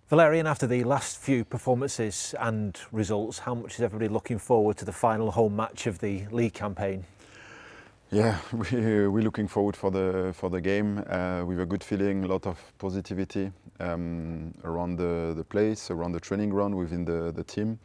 Valerien, after the last few performances and results, how much is everybody looking forward to the final home match of the league campaign? Yeah, we're looking forward for the game with a good feeling, a lot of positivity around the place, around the training ground, within the team.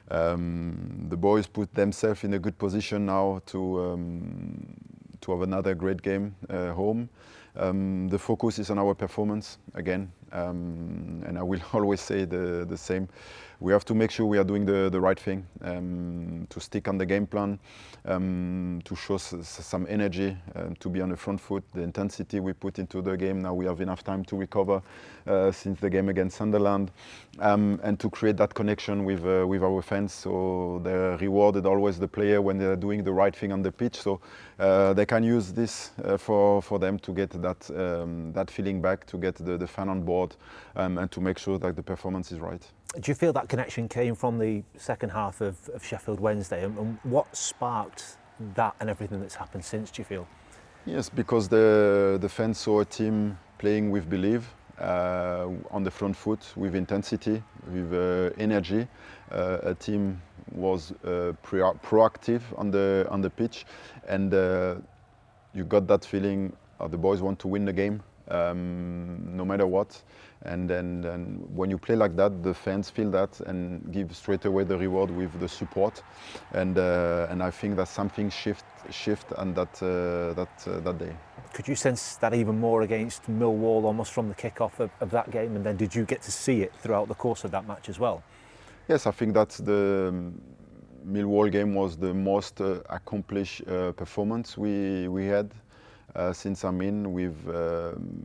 The boys put themselves in a good position now to have another great game home. The focus is on our performance again, and I will always say the same. We have to make sure we are doing the right thing, to stick on the game plan, to show some energy, to be on the front foot. The intensity we put into the game, now we have enough time to recover since the game against Sunderland, and to create that connection with our fans. So they're rewarded always, the player, when they're doing the right thing on the pitch. So they can use this for them to get that feeling back, to get the fan on board, and to make sure that the performance is right. Do you feel that connection came from the second half of Sheffield Wednesday, and what sparked that and everything that's happened since, do you feel? Yes, because the fans saw a team playing with belief, on the front foot, with intensity, with energy. A team was proactive on the pitch, and you got that feeling the boys want to win the game, no matter what. And then when you play like that, the fans feel that and give straight away the reward with the support. And I think that something shift on that day. Could you sense that even more against Millwall, almost from the kick-off of that game? And then did you get to see it throughout the course of that match as well? Yes, I think that the Millwall game was the most accomplished performance we had. Since I'm in, with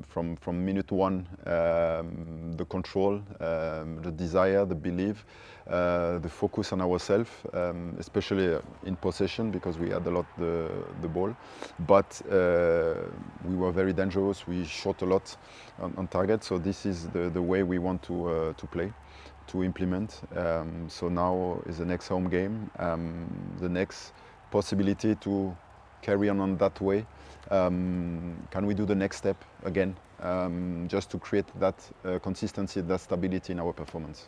from minute one, the control, the desire, the belief, the focus on ourselves, especially in possession, because we had a lot the ball. But we were very dangerous. We shot a lot on target. So this is the way we want to play, to implement. So now is the next home game, the next possibility to carry on that way. Can we do the next step again, just to create that consistency, that stability in our performance?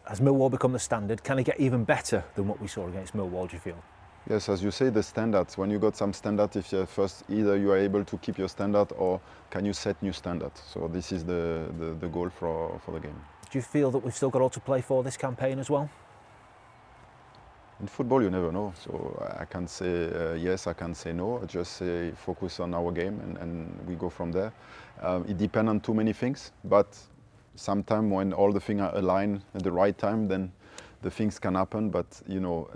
Has Millwall become the standard? Can it get even better than what we saw against Millwall, do you feel? Yes, as you say, the standards. When you got some standard, if you first either you are able to keep your standard, or can you set new standards? So this is the goal for the game. Do you feel that we've still got all to play for this campaign as well? In football, you never know. So I can say yes, I can say no. I just say focus on our game, and we go from there. It depends on too many things, but sometimes when all the things are aligned at the right time, then the things can happen. But you know,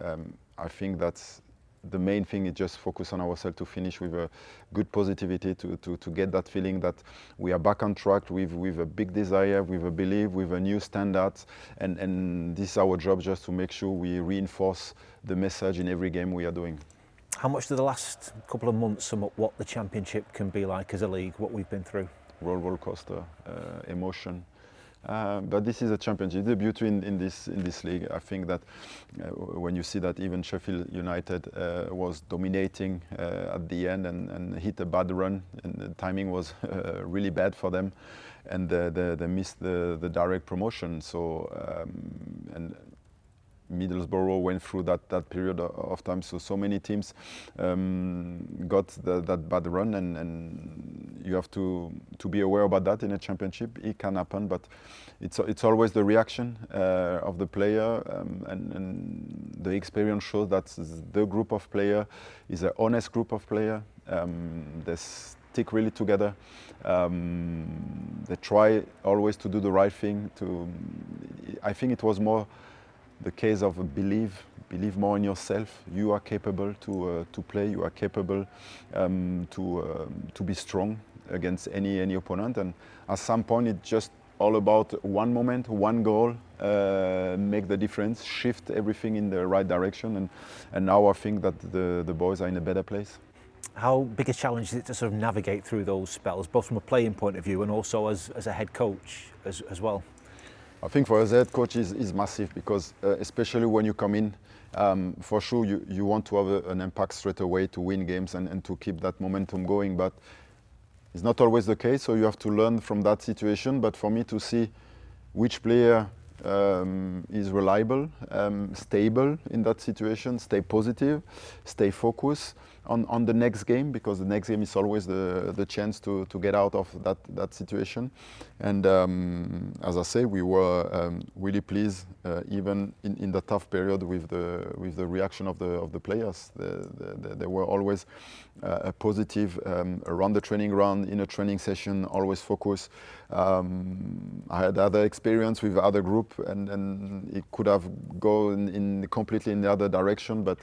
I think that's the main thing, is just focus on ourselves, to finish with a good positivity, to get that feeling that we are back on track with a big desire, with a belief, with a new standard, and this is our job, just to make sure we reinforce the message in every game we are doing. How much do the last couple of months sum up what the Championship can be like as a league, what we've been through? Roller coaster, emotion. But this is a championship. The beauty in this league, I think that when you see that even Sheffield United was dominating at the end and hit a bad run, and the timing was really bad for them, and they missed the direct promotion. So and Middlesbrough went through that period of time. So many teams got that bad run, and you have to be aware about that in a championship. It can happen, but it's always the reaction of the player, and the experience shows that the group of player is an honest group of player. They stick really together. They try always to do the right thing. I think it was more the case of believe more in yourself. You are capable to play. You are capable to be strong against any opponent. And at some point, it's just all about one moment, one goal, make the difference, shift everything in the right direction. And now I think that the boys are in a better place. How big a challenge is it to sort of navigate through those spells, both from a playing point of view and also as a head coach as well? I think for us head coach is massive, because especially when you come in, for sure you want to have an impact straight away, to win games and to keep that momentum going, but it's not always the case, so you have to learn from that situation. But for me to see which player is reliable, stable in that situation, stay positive, stay focused on the next game, because the next game is always the chance to get out of that situation. And as I say, we were really pleased, even in the tough period, with the reaction of the players. They were always a positive around the training ground, in a training session, always focused. I had other experience with other group, and it could have gone in completely in the other direction, but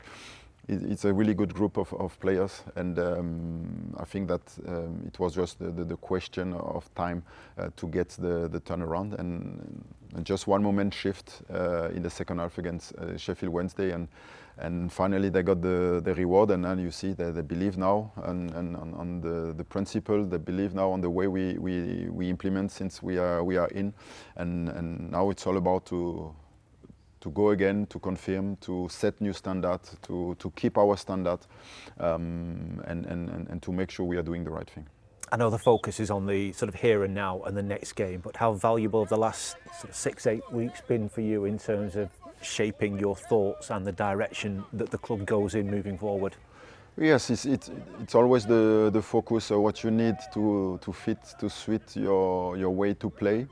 it's a really good group of players, and I think that it was just the question of time to get the turnaround, and just one moment shift in the second half against Sheffield Wednesday, and finally they got the reward, and then you see that they believe now on the principle, they believe now on the way we implement since we are in, and now it's all about to go again, to confirm, to set new standards, to keep our standard, and to make sure we are doing the right thing. I know the focus is on the sort of here and now and the next game, but how valuable have the last sort of 6-8 weeks been for you in terms of shaping your thoughts and the direction that the club goes in moving forward? Yes, it's always the focus of what you need to suit your way to play.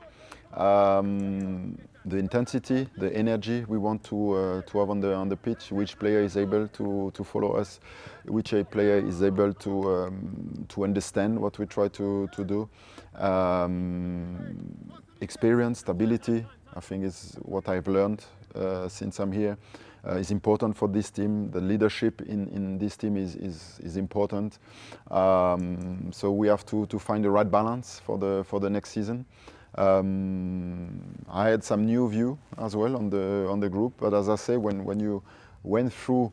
The intensity, the energy we want to have on the pitch, which player is able to follow us, which a player is able to understand what we try to do. Experience, stability, I think is what I've learned since I'm here. Is important for this team. The leadership in this team is important. So we have to find the right balance for the next season. I had some new view as well on the group, but as I say, when you went through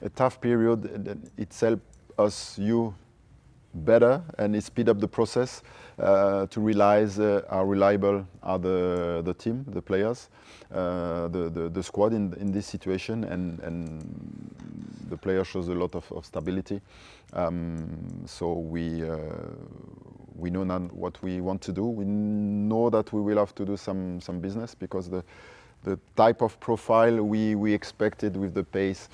a tough period, it's helped us better, and it speed up the process to realize how reliable are the team, the players, the squad in this situation, and the player shows a lot of stability. So we know now what we want to do. We know that we will have to do some business, because the type of profile we expected, with the pace,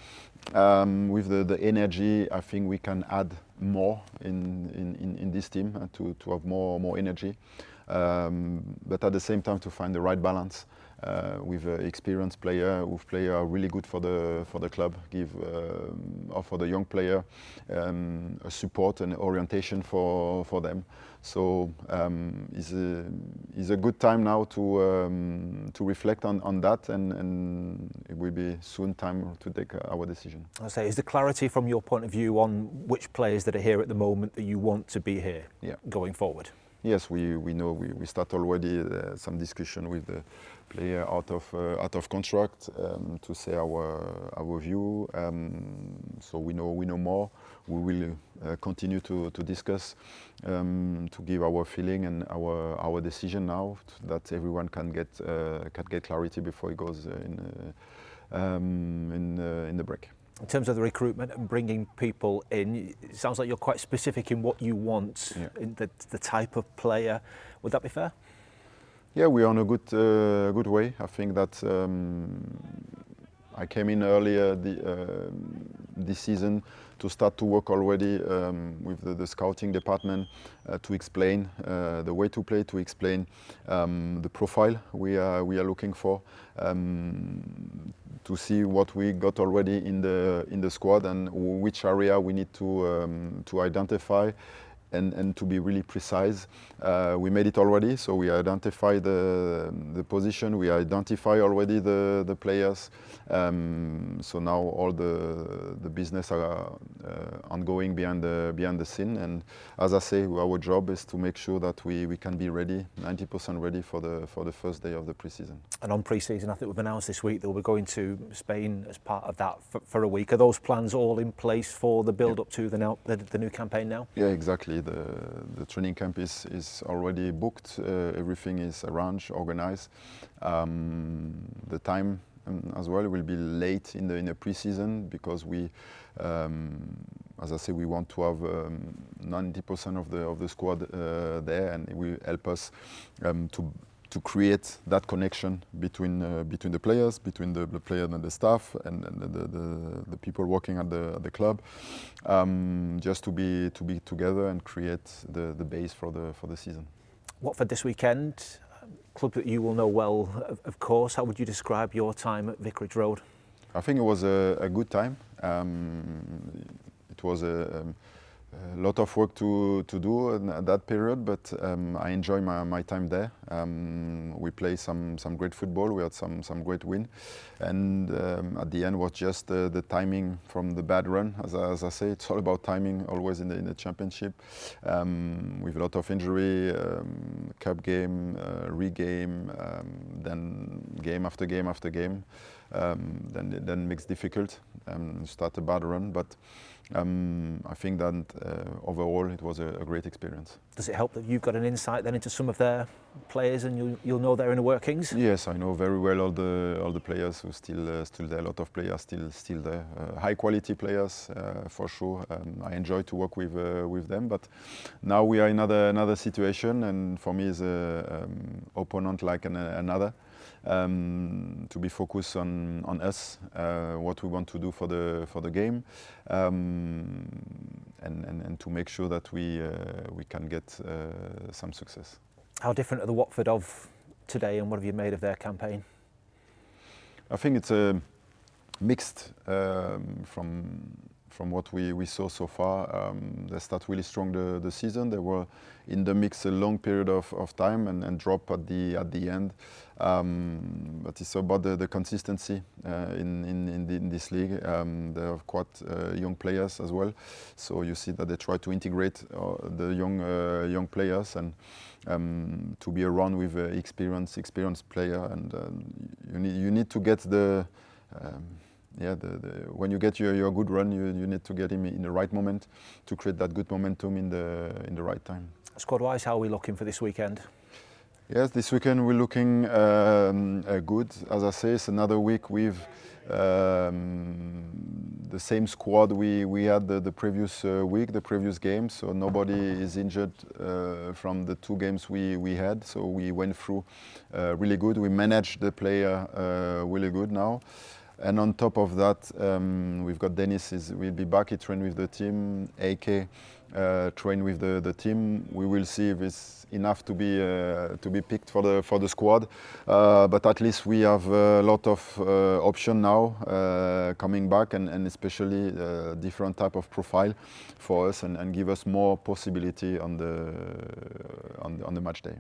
with the energy, I think we can add more in this team to have more energy. But at the same time, to find the right balance with an experienced player, with player really good for the club, or for the young player, a support and orientation for them. So it's a good time now to reflect on that, and it will be soon time to take our decision. I say, is the clarity from your point of view on which players that are here at the moment that you want to be here going forward? Yes, we know we start already some discussion with the player out of contract to say our view. So we know more. We will continue to discuss, to give our feeling and our decision now, that everyone can get clarity before it goes in the break. In terms of the recruitment and bringing people in, it sounds like you're quite specific in what you want, in the type of player. Would that be fair? Yeah, we are on a good way. I think that I came in earlier this season to start to work already with the scouting department to explain the way to play, to explain the profile we are looking for, to see what we got already in the squad, and which area we need to identify, and to be really precise. We made it already, so we identify the position, we identify already the players. So now all the business are ongoing behind the scene, and as I say, our job is to make sure that we can be ready, 90% ready for the first day of the preseason. And on preseason, I think we've announced this week that we're going to Spain as part of that for a week. Are those plans all in place for the build up to the new campaign now? Yeah, exactly. The training camp is already booked. Everything is arranged, organized. The time as well will be late in the preseason, because we, as I say, we want to have 90% of the squad there, and it will help us to create that connection between the players, between the player and the staff, and the people working at the club, just to be together and create the base for the season. Watford this weekend, club that you will know well, of course. How would you describe your time at Vicarage Road? I think it was a good time. It was a lot of work to do in that period, but I enjoy my time there. We played some great football. We had some great win, and at the end was just the timing from the bad run. As I say, it's all about timing always in the championship. With a lot of injury, cup game, re-game, then game after game after game. Then makes difficult start a bad run, but I think that overall it was a great experience. Does it help that you've got an insight then into some of their players and you'll know their inner workings? Yes, I know very well all the players who still there. A lot of players still there. High quality players for sure. I enjoy to work with them, but now we are in another situation, and for me is a opponent like another. To be focused on us, what we want to do for the game, and to make sure that we can get some success. How different are the Watford of today, and what have you made of their campaign? I think it's a mixed from what we saw so far. They start really strong the season. They were in the mix a long period of time and drop at the end. But it's about the consistency in this league. They have quite young players as well, so you see that they try to integrate the young players and to be around with experienced player, and you need to get when you get your good run, you need to get him in the right moment to create that good momentum in the right time. Squad-wise, how are we looking for this weekend? Yes, this weekend we're looking good. As I say, it's another week with the same squad we had the previous week, the previous game. So nobody is injured from the two games we had. So we went through really good. We managed the player really good now. And on top of that, we've got Dennis will be back. He trained with the team. AK train with the team. We will see if it's enough to be picked for the squad. But at least we have a lot of option now coming back, and especially different type of profile for us, and give us more possibility on the match day.